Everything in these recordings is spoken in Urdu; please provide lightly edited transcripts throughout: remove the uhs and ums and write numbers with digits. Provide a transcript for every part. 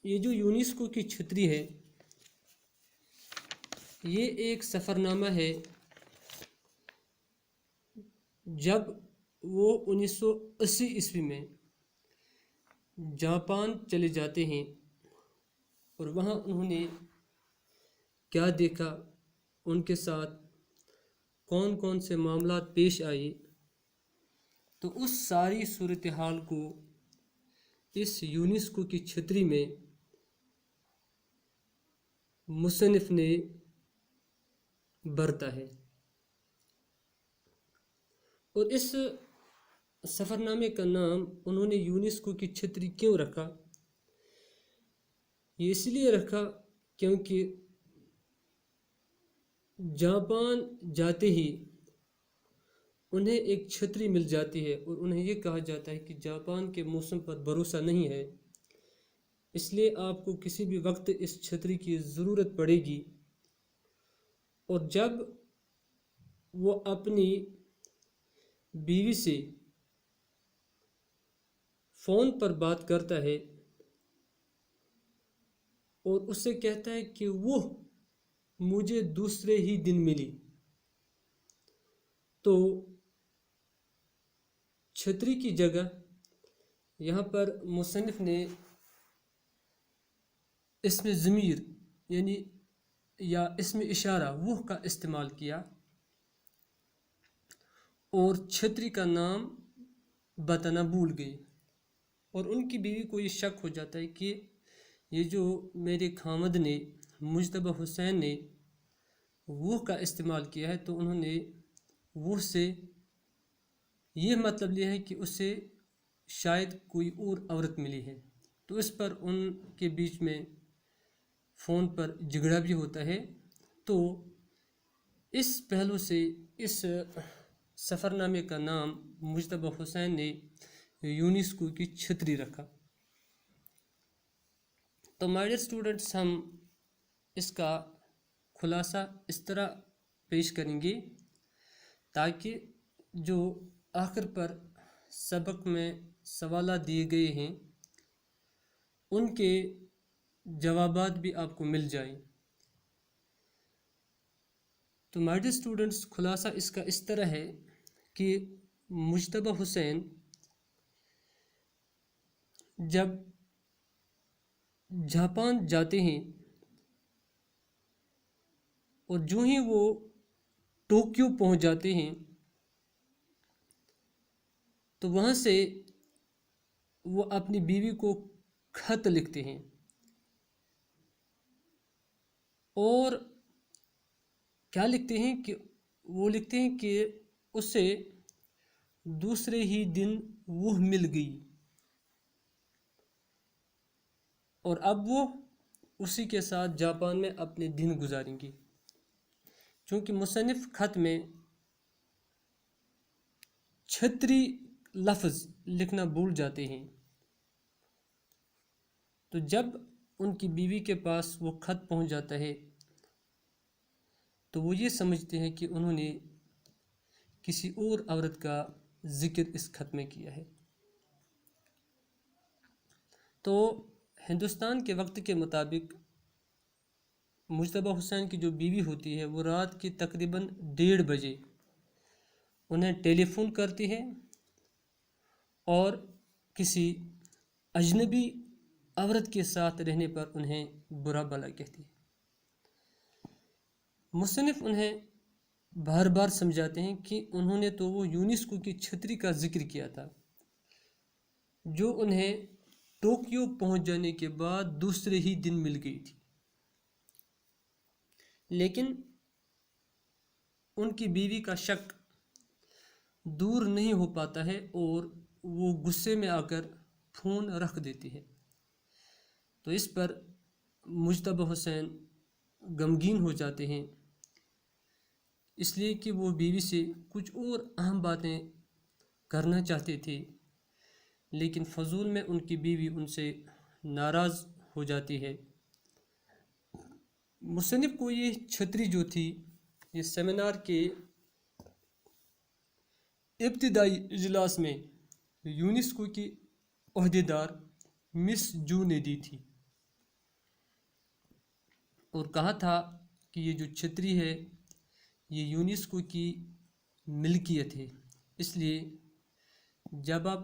یہ جو یونیسکو کی چھتری ہے یہ ایک سفر نامہ ہے جب وہ 1980 میں جاپان چلے جاتے ہیں اور وہاں انہوں نے کیا دیکھا، ان کے ساتھ کون کون سے معاملات پیش آئے، تو اس ساری صورتحال کو اس یونیسکو کی چھتری میں مصنف نے برتا ہے۔ اور اس سفر نامے کا نام انہوں نے یونیسکو کی چھتری کیوں رکھا؟ یہ اس لیے رکھا کیونکہ جاپان جاتے ہی انہیں ایک چھتری مل جاتی ہے اور انہیں یہ کہا جاتا ہے کہ جاپان کے موسم پر بھروسہ نہیں ہے، اس لیے آپ کو کسی بھی وقت اس چھتری کی ضرورت پڑے گی۔ اور جب وہ اپنی بیوی سے فون پر بات کرتا ہے اور اس سے کہتا ہے کہ وہ مجھے دوسرے ہی دن ملی، تو چھتری کی جگہ یہاں پر مصنف نے اسم ضمیر یعنی یا اسم اشارہ وہ کا استعمال کیا اور چھتری کا نام بتانا بھول گئی، اور ان کی بیوی کو یہ شک ہو جاتا ہے کہ یہ جو میرے خامد نے مجتبیٰ حسین نے وہ کا استعمال کیا ہے، تو انہوں نے وہ سے یہ مطلب لیا ہے کہ اسے شاید کوئی اور عورت ملی ہے۔ تو اس پر ان کے بیچ میں فون پر جھگڑا بھی ہوتا ہے۔ تو اس پہلو سے اس سفر نامے کا نام مجتبیٰ حسین نے یونیسکو کی چھتری رکھا۔ تو مائی ڈیئر اسٹوڈنٹس، ہم اس کا خلاصہ اس طرح پیش کریں گے تاکہ جو آخر پر سبق میں سوالات دیے گئے ہیں ان کے جوابات بھی آپ کو مل جائیں۔ تو مائی ڈیئر اسٹوڈنٹس، خلاصہ اس کا اس طرح ہے کہ مجتبیٰ حسین جب جاپان جاتے ہیں اور جو ہی وہ ٹوکیو پہنچ جاتے ہیں تو وہاں سے وہ اپنی بیوی کو خط لکھتے ہیں اور کیا لکھتے ہیں کہ وہ لکھتے ہیں کہ اسے دوسرے ہی دن وہ مل گئی اور اب وہ اسی کے ساتھ جاپان میں اپنے دن گزاریں گی۔ چونکہ مصنف خط میں چھتری لفظ لکھنا بھول جاتے ہیں، تو جب ان کی بیوی کے پاس وہ خط پہنچ جاتا ہے تو وہ یہ سمجھتے ہیں کہ انہوں نے کسی اور عورت کا ذکر اس خط میں کیا ہے۔ تو ہندوستان کے وقت کے مطابق مجتبیٰ حسین کی جو بیوی ہوتی ہے وہ رات کی تقریباً 1:30 بجے انہیں ٹیلی فون کرتی ہے اور کسی اجنبی عورت کے ساتھ رہنے پر انہیں برا بھلا کہتی ہے۔ مصنف انہیں بار بار سمجھاتے ہیں کہ انہوں نے تو وہ یونیسکو کی چھتری کا ذکر کیا تھا جو انہیں ٹوکیو پہنچ جانے کے بعد دوسرے ہی دن مل گئی تھی، لیکن ان کی بیوی کا شک دور نہیں ہو پاتا ہے اور وہ غصے میں آ کر فون رکھ دیتی ہے۔ تو اس پر مجتبیٰ حسین غمگین ہو جاتے ہیں، اس لیے کہ وہ بیوی سے کچھ اور اہم باتیں کرنا چاہتے تھے، لیکن فضول میں ان کی بیوی ان سے ناراض ہو جاتی ہے۔ مصنف کو یہ چھتری جو تھی، یہ سیمینار کے ابتدائی اجلاس میں یونیسکو کی عہدیدار مس جو نے دی تھی، اور کہا تھا کہ یہ جو چھتری ہے یہ یونیسکو کی ملکیت ہے، اس لیے جب آپ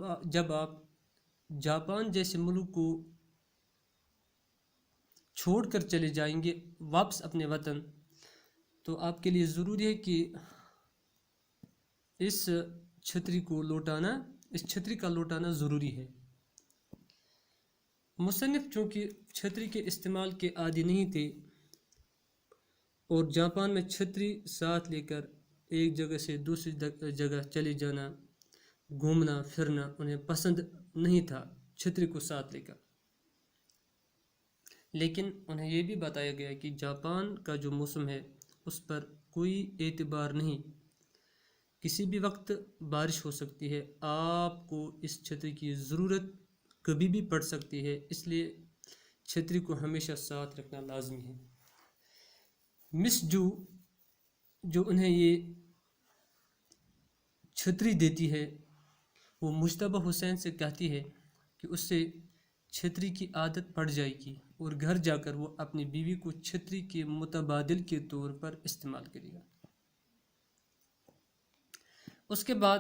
جاپان جیسے ملک کو چھوڑ کر چلے جائیں گے واپس اپنے وطن، تو آپ کے لیے ضروری ہے کہ اس چھتری کا لوٹانا ضروری ہے۔ مصنف چونکہ چھتری کے استعمال کے عادی نہیں تھے اور جاپان میں چھتری ساتھ لے کر ایک جگہ سے دوسری جگہ چلے جانا، گھومنا پھرنا انہیں پسند نہیں تھا چھتری کو ساتھ لے کر، لیکن انہیں یہ بھی بتایا گیا کہ جاپان کا جو موسم ہے اس پر کوئی اعتبار نہیں، کسی بھی وقت بارش ہو سکتی ہے، آپ کو اس چھتری کی ضرورت کبھی بھی پڑ سکتی ہے، اس لیے چھتری کو ہمیشہ ساتھ رکھنا لازمی ہے۔ مس جو انہیں یہ چھتری دیتی ہے وہ مجتبیٰ حسین سے کہتی ہے کہ اس سے چھتری کی عادت پڑ جائے گی اور گھر جا کر وہ اپنی بیوی کو چھتری کے متبادل کے طور پر استعمال کرے گا۔ اس کے بعد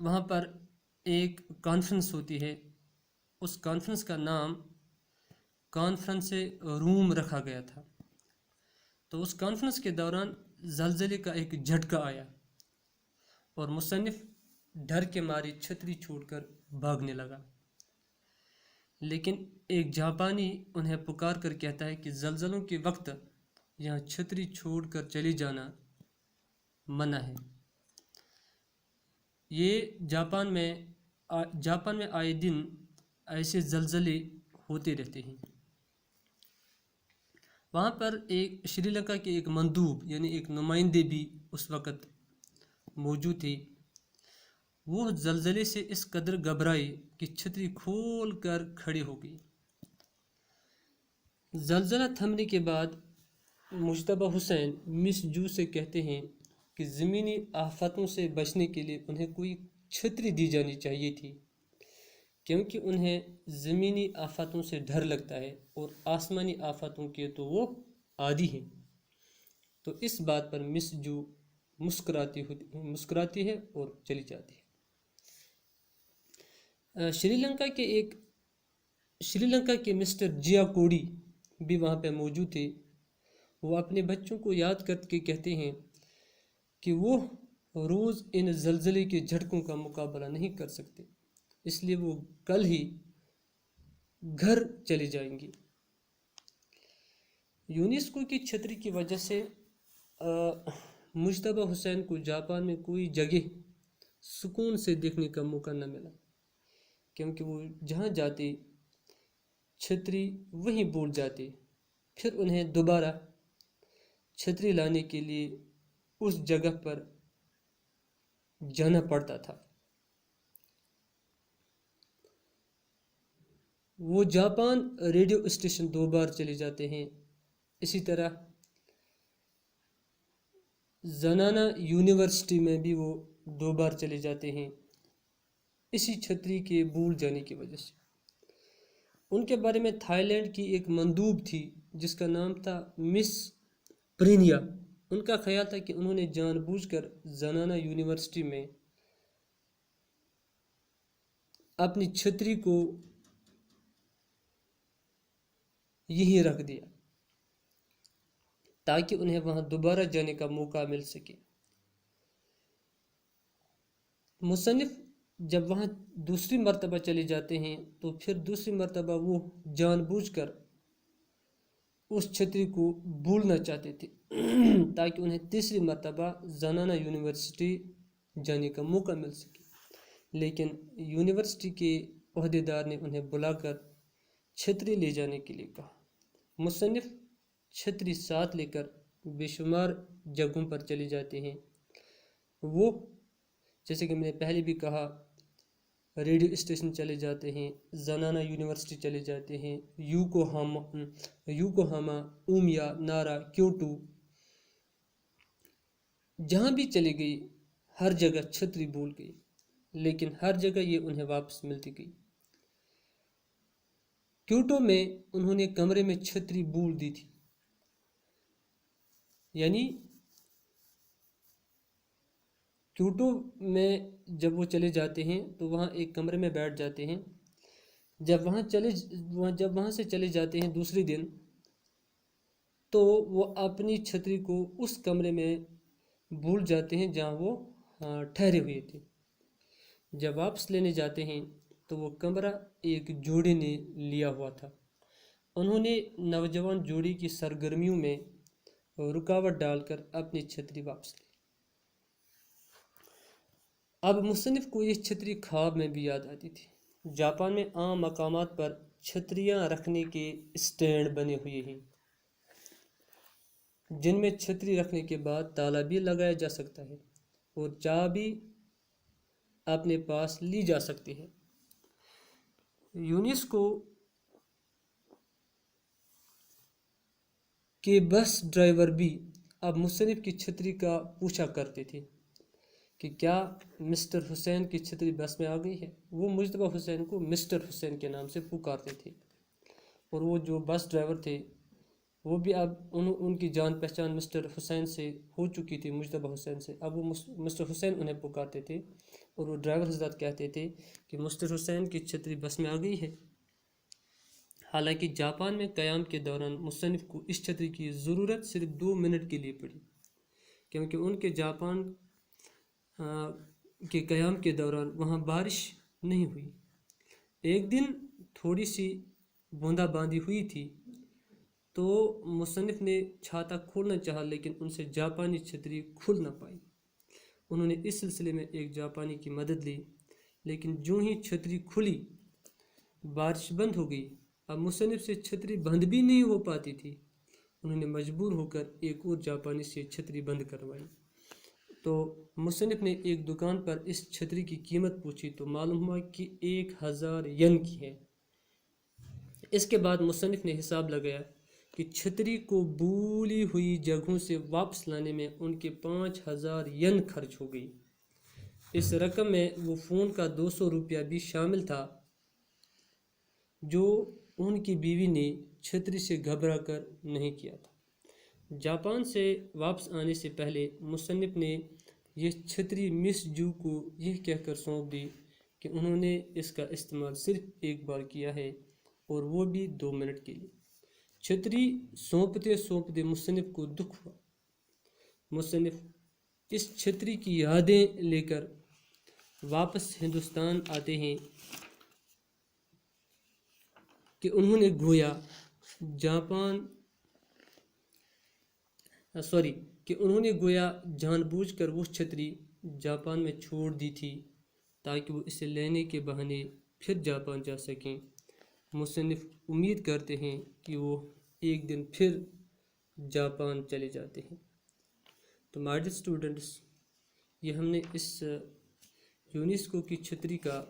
وہاں پر ایک کانفرنس ہوتی ہے، اس کانفرنس کا نام کانفرنس روم رکھا گیا تھا۔ تو اس کانفرنس کے دوران زلزلے کا ایک جھٹکا آیا اور مصنف ڈر کے مارے چھتری چھوڑ کر بھاگنے لگا، لیکن ایک جاپانی انہیں پکار کر کہتا ہے کہ زلزلوں کے وقت یہاں چھتری چھوڑ کر چلے جانا منع ہے۔ یہ جاپان میں آئے دن ایسے زلزلے ہوتے رہتے ہیں۔ وہاں پر ایک شری لنکا کے ایک مندوب یعنی ایک نمائندے بھی اس وقت موجود تھے، وہ زلزلے سے اس قدر گھبرائے کہ چھتری کھول کر کھڑے ہو گئی۔ زلزلہ تھمنے کے بعد مجتبیٰ حسین مس جو سے کہتے ہیں کہ زمینی آفتوں سے بچنے کے لیے انہیں کوئی چھتری دی جانی چاہیے تھی، کیونکہ انہیں زمینی آفتوں سے ڈر لگتا ہے اور آسمانی آفتوں کے تو وہ عادی ہیں۔ تو اس بات پر مس جو مسکراتی ہے اور چلی جاتی ہے۔ شری لنکا کے مسٹر جیا کوڈی بھی وہاں پہ موجود تھے، وہ اپنے بچوں کو یاد کر کے کہتے ہیں کہ وہ روز ان زلزلے کے جھٹکوں کا مقابلہ نہیں کر سکتے، اس لیے وہ کل ہی گھر چلے جائیں گے۔ یونیسکو کی چھتری کی وجہ سے مجتبیٰ حسین کو جاپان میں کوئی جگہ سکون سے دیکھنے کا موقع نہ ملا، کیونکہ وہ جہاں جاتے چھتری وہیں بھول جاتے، پھر انہیں دوبارہ چھتری لانے کے لیے اس جگہ پر جانا پڑتا تھا۔ وہ جاپان ریڈیو اسٹیشن 2 بار چلے جاتے ہیں، اسی طرح زنانہ یونیورسٹی میں بھی وہ 2 بار چلے جاتے ہیں، اسی چھتری کے بھول جانے کی وجہ سے۔ ان کے بارے میں تھائی لینڈ کی ایک مندوب تھی جس کا نام تھا مس پرینیا، ان کا خیال تھا کہ انہوں نے جان بوجھ کر زنانہ یونیورسٹی میں اپنی چھتری کو یہیں رکھ دیا تاکہ انہیں وہاں دوبارہ جانے کا موقع مل سکے۔ مصنف جب وہاں دوسری مرتبہ چلے جاتے ہیں تو پھر دوسری مرتبہ وہ جان بوجھ کر اس چھتری کو بھولنا چاہتے تھے تاکہ انہیں تیسری مرتبہ زنانہ یونیورسٹی جانے کا موقع مل سکے، لیکن یونیورسٹی کے عہدیدار نے انہیں بلا کر چھتری لے جانے کے لیے کہا۔ مصنف چھتری ساتھ لے کر بے شمار جگہوں پر چلے جاتے ہیں، وہ جیسے کہ میں نے پہلے بھی کہا ریڈیو اسٹیشن چلے جاتے ہیں، زنانہ یونیورسٹی چلے جاتے ہیں، یوکوہاما، اومیا، نارا، کیوٹو، جہاں بھی چلے گئی ہر جگہ چھتری بھول گئی، لیکن ہر جگہ یہ انہیں واپس ملتی گئی۔ کیوٹو میں انہوں نے کمرے میں چھتری بھول دی تھی، یعنی کیوٹو میں جب وہ چلے جاتے ہیں تو وہاں ایک کمرے میں بیٹھ جاتے ہیں. جب وہاں سے چلے جاتے ہیں دوسری دن، تو وہ اپنی چھتری کو اس کمرے میں بھول جاتے ہیں جہاں وہ ٹھہرے ہوئے تھے. جب واپس لینے جاتے ہیں تو وہ کمرہ ایک جوڑے نے لیا ہوا تھا. انہوں نے نوجوان جوڑی کی سرگرمیوں میں رکاوٹ ڈال کر اپنی چھتری واپس لی. اب مصنف کو یہ چھتری خواب میں بھی یاد آتی تھی. جاپان میں عام مقامات پر چھتریاں رکھنے کے اسٹینڈ بنے ہوئے ہیں جن میں چھتری رکھنے کے بعد تالا بھی لگایا جا سکتا ہے اور چابی اپنے پاس لی جا سکتی ہے. یونیسکو کے بس ڈرائیور بھی اب مصنف کی چھتری کا پوچھا کرتے تھے کہ کیا مسٹر حسین کی چھتری بس میں آ گئی ہے. وہ مجتبیٰ حسین کو مسٹر حسین کے نام سے پکارتے تھے، اور وہ جو بس ڈرائیور تھے وہ بھی اب ان کی جان پہچان مسٹر حسین سے ہو چکی تھی، مجتبیٰ حسین سے. اب وہ مسٹر حسین انہیں پکارتے تھے، اور وہ ڈرائیور حضرات کہتے تھے کہ مسٹر حسین کی چھتری بس میں آ گئی ہے. حالانکہ جاپان میں قیام کے دوران مصنف کو اس چھتری کی ضرورت صرف 2 منٹ کے لیے پڑی، کیونکہ ان کے جاپان کے قیام کے دوران وہاں بارش نہیں ہوئی. ایک دن تھوڑی سی بوندا باندی ہوئی تھی تو مصنف نے چھاتا کھولنا چاہا، لیکن ان سے جاپانی چھتری کھل نہ پائی. انہوں نے اس سلسلے میں ایک جاپانی کی مدد لی، لیکن جو ہی چھتری کھلی بارش بند ہو گئی. اب مصنف سے چھتری بند بھی نہیں ہو پاتی تھی. انہوں نے مجبور ہو کر ایک اور جاپانی سے چھتری بند کروائی. تو مصنف نے ایک دکان پر اس چھتری کی قیمت پوچھی تو معلوم ہوا کہ 1000 ین کی ہے. اس کے بعد مصنف نے حساب لگایا کہ چھتری کو بھولی ہوئی جگہوں سے واپس لانے میں ان کے 5000 ین خرچ ہو گئی. اس رقم میں وہ فون کا 200 روپیہ بھی شامل تھا جو ان کی بیوی نے چھتری سے گھبرا کر نہیں کیا تھا. جاپان سے واپس آنے سے پہلے مصنف نے یہ چھتری مس جو کو یہ کہہ کر سونپ دی کہ انہوں نے اس کا استعمال صرف ایک بار کیا ہے، اور وہ بھی 2 منٹ کے لیے. چھتری سونپتے مصنف کو دکھ ہوا. مصنف اس چھتری کی یادیں لے کر واپس ہندوستان آتے ہیں کہ انہوں نے گویا جان بوجھ کر وہ چھتری جاپان میں چھوڑ دی تھی تاکہ وہ اسے لینے کے بہانے پھر جاپان جا سکیں. مصنف امید کرتے ہیں کہ وہ ایک دن پھر جاپان چلے جاتے ہیں. تو مائی ڈیئر اسٹوڈنٹس، یہ ہم نے اس یونیسکو کی چھتری کا